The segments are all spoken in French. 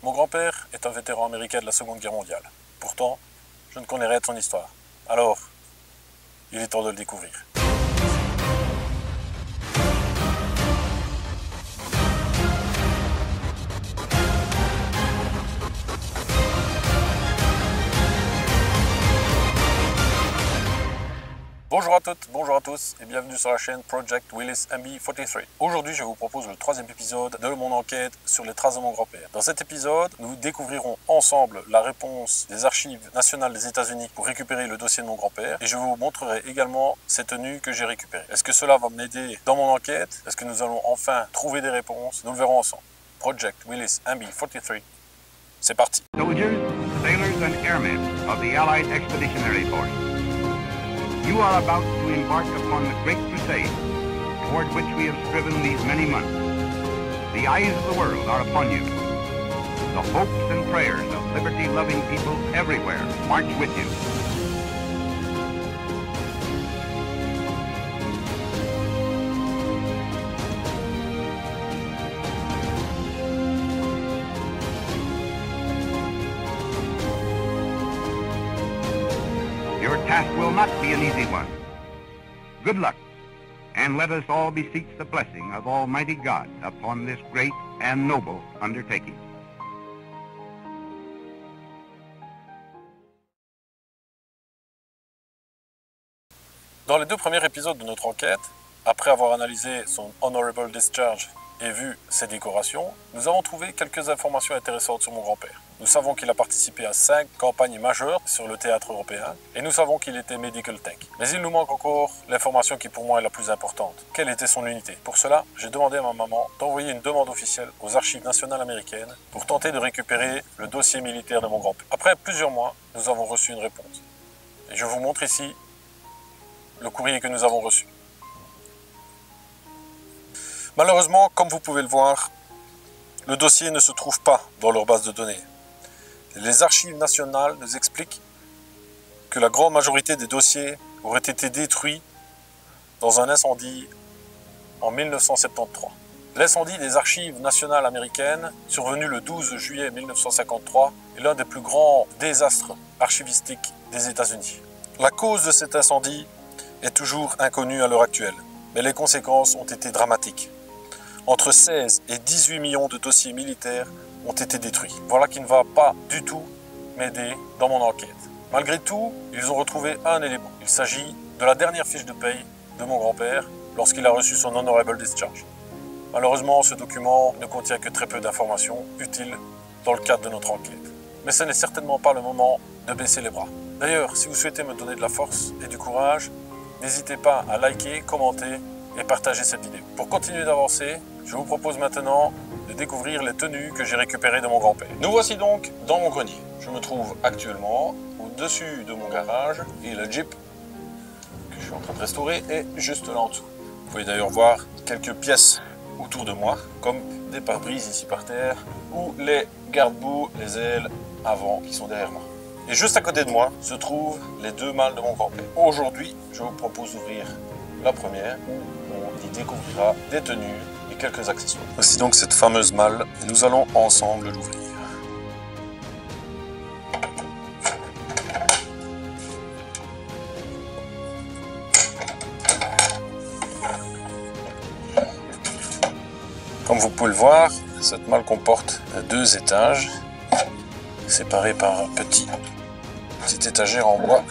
Mon grand-père est un vétéran américain de la Seconde Guerre mondiale. Pourtant, je ne connais rien de son histoire. Alors, il est temps de le découvrir. Bonjour à toutes, bonjour à tous et bienvenue sur la chaîne Project Willis MB43. Aujourd'hui, je vous propose le troisième épisode de mon enquête sur les traces de mon grand-père. Dans cet épisode, nous découvrirons ensemble la réponse des archives nationales des États-Unis pour récupérer le dossier de mon grand-père et je vous montrerai également ces tenues que j'ai récupérées. Est-ce que cela va m'aider dans mon enquête? Est-ce que nous allons enfin trouver des réponses? Nous le verrons ensemble. Project Willis MB43, c'est parti. Soldiers, sailors and airmen of the Allied Expeditionary Force. You are about to embark upon the great crusade toward which we have striven these many months. The eyes of the world are upon you. The hopes and prayers of liberty-loving people everywhere march with you. Your task will not be an easy one. Good luck, and let us all beseech the blessing of Almighty God upon this great and noble undertaking. Dans les deux premiers épisodes de notre enquête, après avoir analysé son Honorable Discharge et vu ses décorations, nous avons trouvé quelques informations intéressantes sur mon grand-père. Nous savons qu'il a participé à 5 campagnes majeures sur le théâtre européen et nous savons qu'il était Medical Tech. Mais il nous manque encore l'information qui pour moi est la plus importante. Quelle était son unité? Pour cela, j'ai demandé à ma maman d'envoyer une demande officielle aux archives nationales américaines pour tenter de récupérer le dossier militaire de mon grand-père. Après plusieurs mois, nous avons reçu une réponse. Et je vous montre ici le courrier que nous avons reçu. Malheureusement, comme vous pouvez le voir, le dossier ne se trouve pas dans leur base de données. Les archives nationales nous expliquent que la grande majorité des dossiers auraient été détruits dans un incendie en 1973. L'incendie des archives nationales américaines, survenu le 12 juillet 1953, est l'un des plus grands désastres archivistiques des États-Unis. La cause de cet incendie est toujours inconnue à l'heure actuelle, mais les conséquences ont été dramatiques. Entre 16 et 18 millions de dossiers militaires ont été détruits. Voilà qui ne va pas du tout m'aider dans mon enquête. Malgré tout, ils ont retrouvé un élément. Il s'agit de la dernière fiche de paye de mon grand-père lorsqu'il a reçu son Honorable Discharge. Malheureusement, ce document ne contient que très peu d'informations utiles dans le cadre de notre enquête. Mais ce n'est certainement pas le moment de baisser les bras. D'ailleurs, si vous souhaitez me donner de la force et du courage, n'hésitez pas à liker, commenter et partager cette vidéo. Pour continuer d'avancer, je vous propose maintenant de découvrir les tenues que j'ai récupérées de mon grand-père. Nous voici donc dans mon grenier. Je me trouve actuellement au-dessus de mon garage et le Jeep que je suis en train de restaurer est juste là en dessous. Vous pouvez d'ailleurs voir quelques pièces autour de moi, comme des pare-brises ici par terre ou les garde-boue, les ailes avant qui sont derrière moi. Et juste à côté de moi se trouvent les deux malles de mon grand-père. Aujourd'hui, je vous propose d'ouvrir la première où on y découvrira des tenues et quelques accessoires. Voici donc cette fameuse malle et nous allons ensemble l'ouvrir. Comme vous pouvez le voir, cette malle comporte 2 étages séparés par un petite étagère en bois.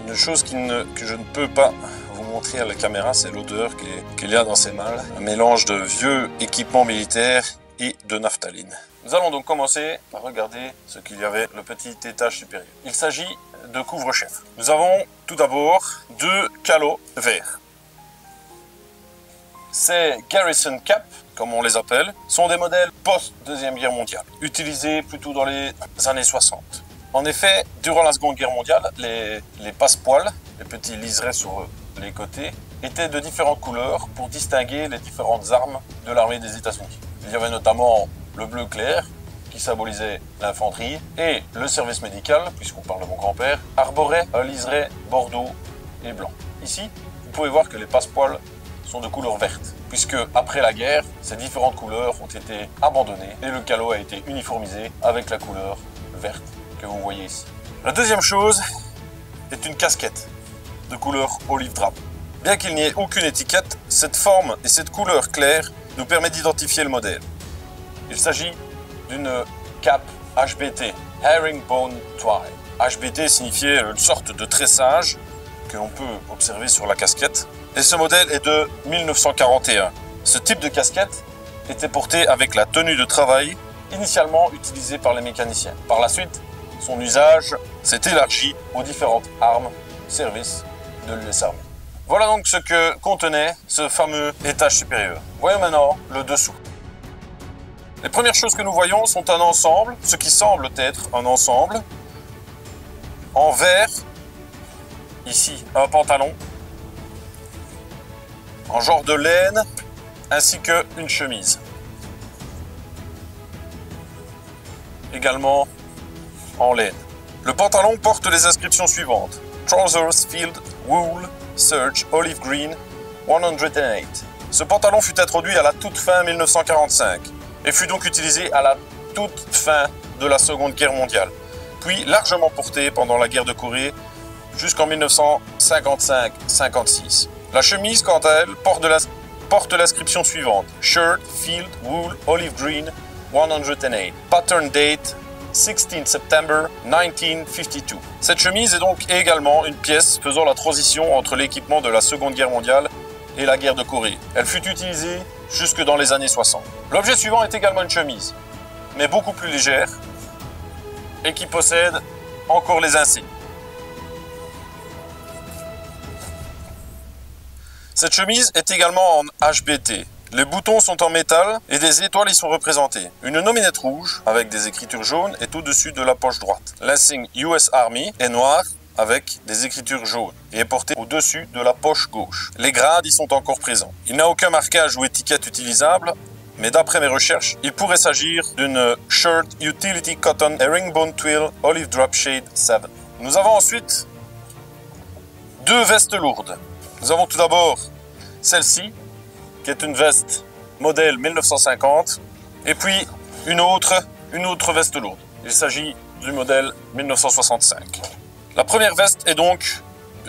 Une chose que je ne peux pas vous montrer à la caméra, c'est l'odeur qu'il y a dans ces malles. Un mélange de vieux équipements militaires et de naphtaline. Nous allons donc commencer par regarder ce qu'il y avait le petit étage supérieur. Il s'agit de couvre-chef. Nous avons tout d'abord 2 calots verts. Ces Garrison Cap, comme on les appelle, sont des modèles post-Deuxième Guerre mondiale, utilisés plutôt dans les années 60. En effet, durant la Seconde Guerre mondiale, les passepoils, les petits liserets sur les côtés, étaient de différentes couleurs pour distinguer les différentes armes de l'armée des États-Unis. Il y avait notamment le bleu clair, qui symbolisait l'infanterie, et le service médical, puisqu'on parle de mon grand-père, arborait un liseré bordeaux et blanc. Ici, vous pouvez voir que les passepoils sont de couleur verte, puisque après la guerre, ces différentes couleurs ont été abandonnées et le calot a été uniformisé avec la couleur verte que vous voyez ici. La deuxième chose est une casquette de couleur olive drap. Bien qu'il n'y ait aucune étiquette, cette forme et cette couleur claire nous permettent d'identifier le modèle. Il s'agit d'une cape HBT, Herringbone Twine. HBT signifiait une sorte de tressage que l'on peut observer sur la casquette. Et ce modèle est de 1941. Ce type de casquette était porté avec la tenue de travail initialement utilisée par les mécaniciens. Par la suite, son usage s'est élargi aux différentes armes, services de l'US Army. Voilà donc ce que contenait ce fameux étage supérieur. Voyons maintenant le dessous. Les premières choses que nous voyons sont un ensemble, ce qui semble être un ensemble, en vert, ici un pantalon, en genre de laine, ainsi qu'une chemise. Également en laine. Le pantalon porte les inscriptions suivantes. Trousers Field Wool Serge Olive Green 108. Ce pantalon fut introduit à la toute fin 1945 et fut donc utilisé à la toute fin de la Seconde Guerre mondiale, puis largement porté pendant la guerre de Corée jusqu'en 1955-56. La chemise, quant à elle, porte l'inscription suivante. Shirt Field Wool Olive Green 108. Pattern date 16 September 1952. Cette chemise est donc également une pièce faisant la transition entre l'équipement de la Seconde Guerre mondiale et la guerre de Corée. Elle fut utilisée jusque dans les années 60. L'objet suivant est également une chemise, mais beaucoup plus légère et qui possède encore les insignes. Cette chemise est également en HBT. Les boutons sont en métal et des étoiles y sont représentées. Une nominette rouge avec des écritures jaunes est au-dessus de la poche droite. L'insigne US Army est noir avec des écritures jaunes et est porté au-dessus de la poche gauche. Les grades y sont encore présents. Il n'y a aucun marquage ou étiquette utilisable, mais d'après mes recherches, il pourrait s'agir d'une Shirt Utility Cotton Herringbone Twill Olive Drop Shade 7. Nous avons ensuite deux vestes lourdes. Nous avons tout d'abord celle-ci, qui est une veste modèle 1950, et puis une autre veste lourde. Il s'agit du modèle 1965. La première veste est donc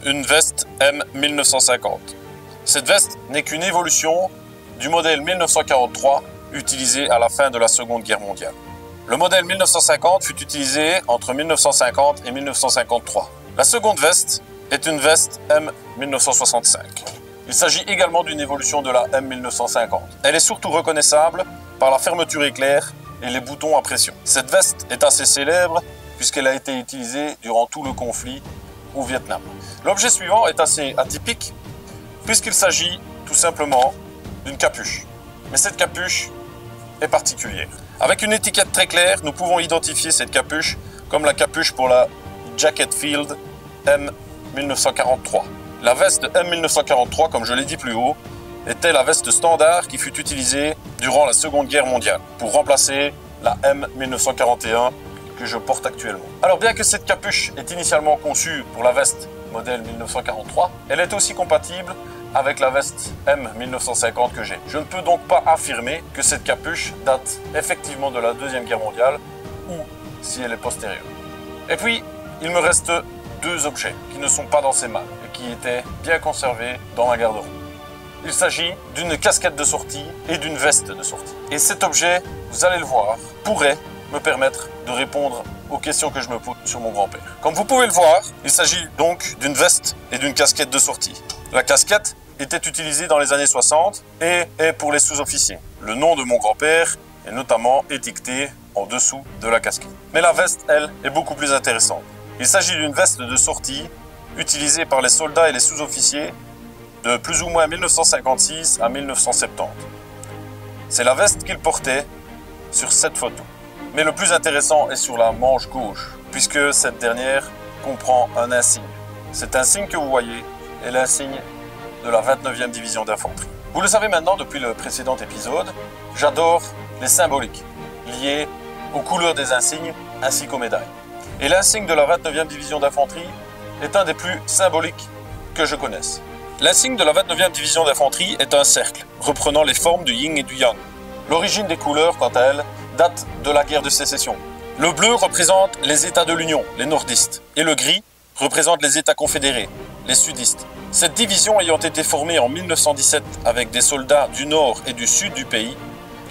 une veste M1950. Cette veste n'est qu'une évolution du modèle 1943 utilisé à la fin de la Seconde Guerre mondiale. Le modèle 1950 fut utilisé entre 1950 et 1953. La seconde veste est une veste M1965. Il s'agit également d'une évolution de la M1950. Elle est surtout reconnaissable par la fermeture éclair et les boutons à pression. Cette veste est assez célèbre puisqu'elle a été utilisée durant tout le conflit au Vietnam. L'objet suivant est assez atypique puisqu'il s'agit tout simplement d'une capuche. Mais cette capuche est particulière. Avec une étiquette très claire, nous pouvons identifier cette capuche comme la capuche pour la Jacket Field M1943. La veste M1943, comme je l'ai dit plus haut, était la veste standard qui fut utilisée durant la Seconde Guerre mondiale pour remplacer la M1941 que je porte actuellement. Alors bien que cette capuche est initialement conçue pour la veste modèle 1943, elle est aussi compatible avec la veste M1950 que j'ai. Je ne peux donc pas affirmer que cette capuche date effectivement de la Deuxième Guerre mondiale ou si elle est postérieure. Et puis, il me reste deux objets qui ne sont pas dans ces mains et qui étaient bien conservés dans ma garde-robe. Il s'agit d'une casquette de sortie et d'une veste de sortie. Et cet objet, vous allez le voir, pourrait me permettre de répondre aux questions que je me pose sur mon grand-père. Comme vous pouvez le voir, il s'agit donc d'une veste et d'une casquette de sortie. La casquette était utilisée dans les années 60 et est pour les sous-officiers. Le nom de mon grand-père est notamment étiqueté en dessous de la casquette. Mais la veste, elle, est beaucoup plus intéressante. Il s'agit d'une veste de sortie utilisée par les soldats et les sous-officiers de plus ou moins 1956 à 1970. C'est la veste qu'il portait sur cette photo. Mais le plus intéressant est sur la manche gauche, puisque cette dernière comprend un insigne. Cet insigne que vous voyez est l'insigne de la 29e division d'infanterie. Vous le savez maintenant depuis le précédent épisode, j'adore les symboliques liées aux couleurs des insignes ainsi qu'aux médailles. Et l'insigne de la 29e division d'infanterie est un des plus symboliques que je connaisse. L'insigne de la 29e division d'infanterie est un cercle, reprenant les formes du yin et du yang. L'origine des couleurs, quant à elle, date de la guerre de sécession. Le bleu représente les États de l'Union, les nordistes, et le gris représente les États confédérés, les sudistes. Cette division ayant été formée en 1917 avec des soldats du nord et du sud du pays,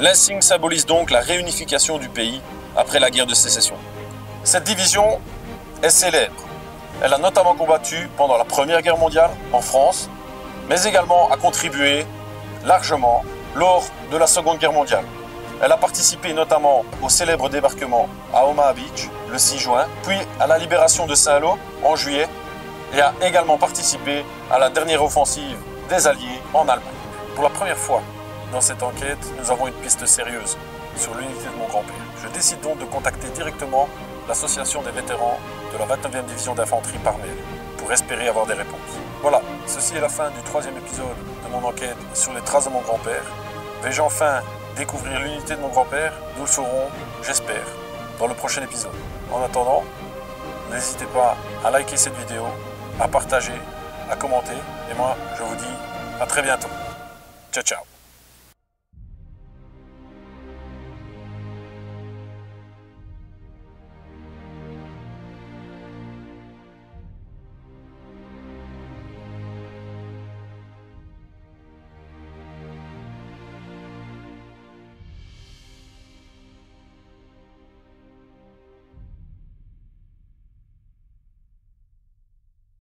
l'insigne symbolise donc la réunification du pays après la guerre de sécession. Cette division est célèbre. Elle a notamment combattu pendant la Première Guerre mondiale en France, mais également a contribué largement lors de la Seconde Guerre mondiale. Elle a participé notamment au célèbre débarquement à Omaha Beach le 6 juin, puis à la libération de Saint-Lô en juillet, et a également participé à la dernière offensive des Alliés en Allemagne. Pour la première fois dans cette enquête, nous avons une piste sérieuse sur l'unité de mon grand-père. Je décide donc de contacter directement l'association des vétérans de la 29e division d'infanterie par mail pour espérer avoir des réponses. Voilà, ceci est la fin du 3e épisode de mon enquête sur les traces de mon grand-père. Vais-je enfin découvrir l'unité de mon grand-père? Nous le saurons, j'espère, dans le prochain épisode. En attendant, n'hésitez pas à liker cette vidéo, à partager, à commenter. Et moi, je vous dis à très bientôt. Ciao, ciao.